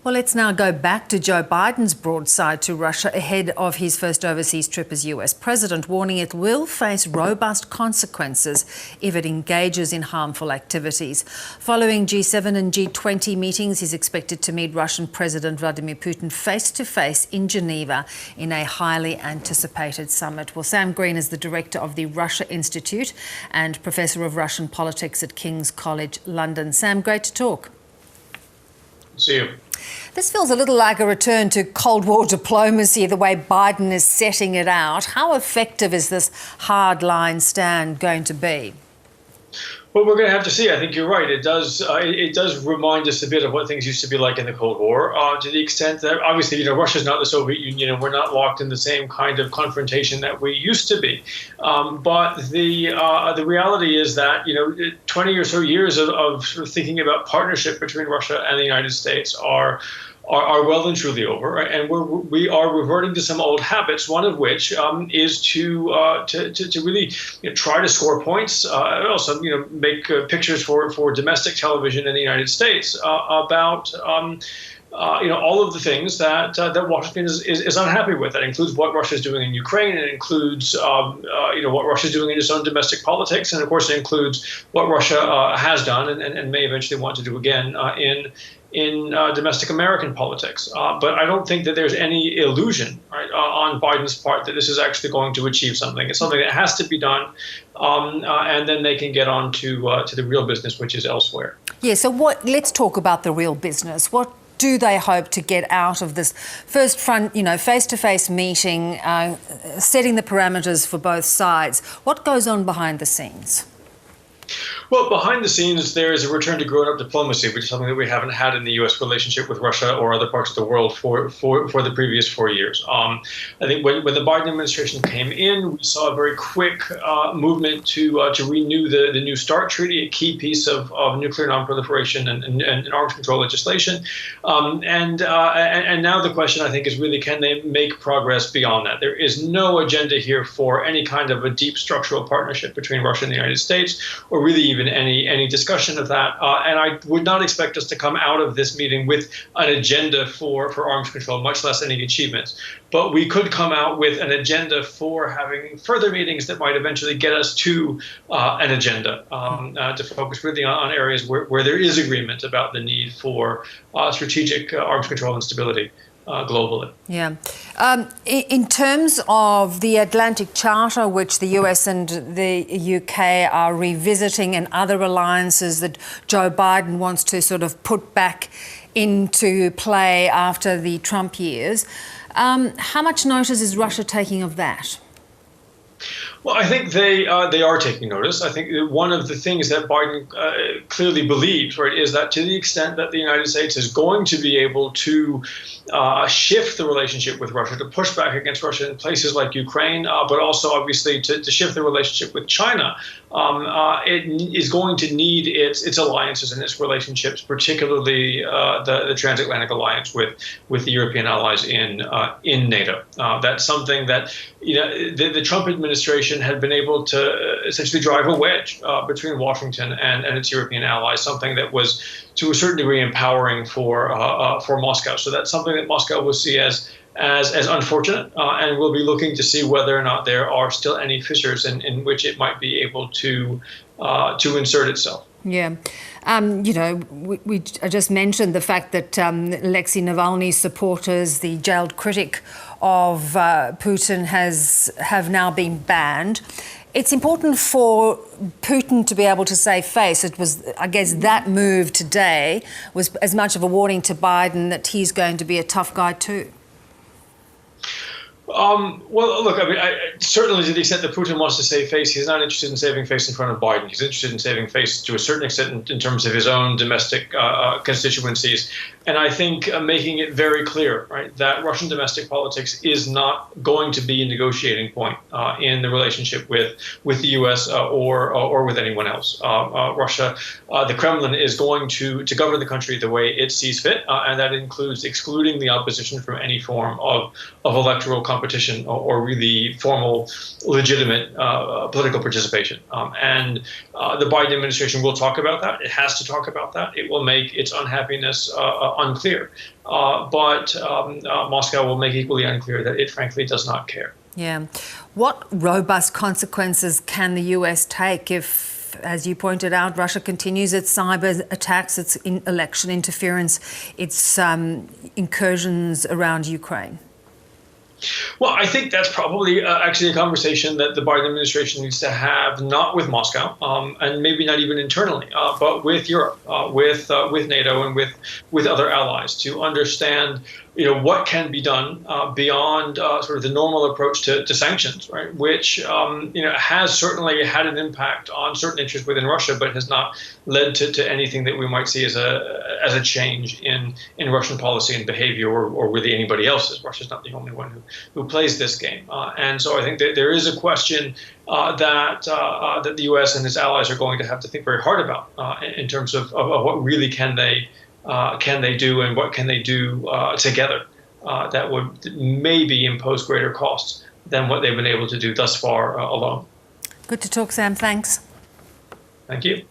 Well, let's now go back to Joe Biden's broadside to Russia ahead of his first overseas trip as US president, warning it will face robust consequences if it engages in harmful activities. Following G7 and G20 meetings, he's expected to meet Russian President Vladimir Putin face-to-face in Geneva in a highly anticipated summit. Well, Sam Greene is the director of the Russia Institute and professor of Russian politics at King's College London. Sam, great to talk. See you. This feels a little like a return to Cold War diplomacy, the way Biden is setting it out. How effective is this hardline stand going to be? Well, we're going to have to see. I think you're right. It does remind us a bit of what things used to be like in the Cold War, to the extent that obviously, Russia's not the Soviet Union, and we're not locked in the same kind of confrontation that we used to be. But the reality is that 20 or so years of sort of thinking about partnership between Russia and the United States are well and truly over, and we are reverting to some old habits. One of which is to really try to score points. Also, make pictures for domestic television in the United States about all of the things that Washington is unhappy with. That includes what Russia is doing in Ukraine. It includes what Russia is doing in its own domestic politics, and of course it includes what Russia has done and may eventually want to do again in domestic American politics. But I don't think that there's any illusion, right, on Biden's part that this is actually going to achieve something. It's something that has to be done, and then they can get on to the real business, which is elsewhere. Yeah, so let's talk about the real business. What do they hope to get out of this first face-to-face meeting, setting the parameters for both sides? What goes on behind the scenes? Well, behind the scenes, there is a return to grown-up diplomacy, which is something that we haven't had in the U.S. relationship with Russia or other parts of the world for the previous 4 years. I think when the Biden administration came in, we saw a very quick movement to renew the New START treaty, a key piece of nuclear nonproliferation and arms control legislation. And now the question, I think, is really, can they make progress beyond that? There is no agenda here for any kind of a deep structural partnership between Russia and the United States, or really even any discussion of that. And I would not expect us to come out of this meeting with an agenda for arms control, much less any achievements. But we could come out with an agenda for having further meetings that might eventually get us to an agenda to focus really on areas where there is agreement about the need for strategic arms control and stability globally. Yeah. In terms of the Atlantic Charter, which the US and the UK are revisiting, and other alliances that Joe Biden wants to sort of put back into play after the Trump years, how much notice is Russia taking of that? Well, I think they are taking notice. I think one of the things that Biden clearly believes, right, is that to the extent that the United States is going to be able to shift the relationship with Russia, to push back against Russia in places like Ukraine, but also obviously to shift the relationship with China, it is going to need its alliances and its relationships, particularly the transatlantic alliance with the European allies in NATO. That's something that the Trump administration had been able to essentially drive a wedge between Washington and its European allies, something that was to a certain degree empowering for Moscow. So that's something that Moscow will see as unfortunate, and we'll be looking to see whether or not there are still any fissures in which it might be able to insert itself. Yeah. I just mentioned the fact that Alexei Navalny's supporters, the jailed critic of Putin, have now been banned. It's important for Putin to be able to save face. It was, I guess, that move today was as much of a warning to Biden that he's going to be a tough guy too. Well, look, I mean, certainly to the extent that Putin wants to save face, he's not interested in saving face in front of Biden. He's interested in saving face to a certain extent in terms of his own domestic constituencies. And I think making it very clear, right, that Russian domestic politics is not going to be a negotiating point in the relationship with the U.S. or with anyone else. Russia, the Kremlin is going to govern the country the way it sees fit, and that includes excluding the opposition from any form of electoral competition competition or really formal, legitimate political participation. And the Biden administration will talk about that. It has to talk about that. It will make its unhappiness unclear. But Moscow will make equally unclear that it frankly does not care. Yeah. What robust consequences can the US take if, as you pointed out, Russia continues its cyber attacks, its election interference, its incursions around Ukraine? Well, I think that's probably actually a conversation that the Biden administration needs to have, not with Moscow, and maybe not even internally, but with Europe, with NATO, and with other allies, to understand, what can be done beyond sort of the normal approach to sanctions, right? Which has certainly had an impact on certain interests within Russia, but has not led to anything that we might see as a change in Russian policy and behavior, or really anybody else's. Russia's not the only one who plays this game, and so I think that there is a question that the U.S. and its allies are going to have to think very hard about in terms of what really can they do, and what can they do together that would maybe impose greater costs than what they've been able to do thus far alone. Good to talk, Sam. Thanks. Thank you.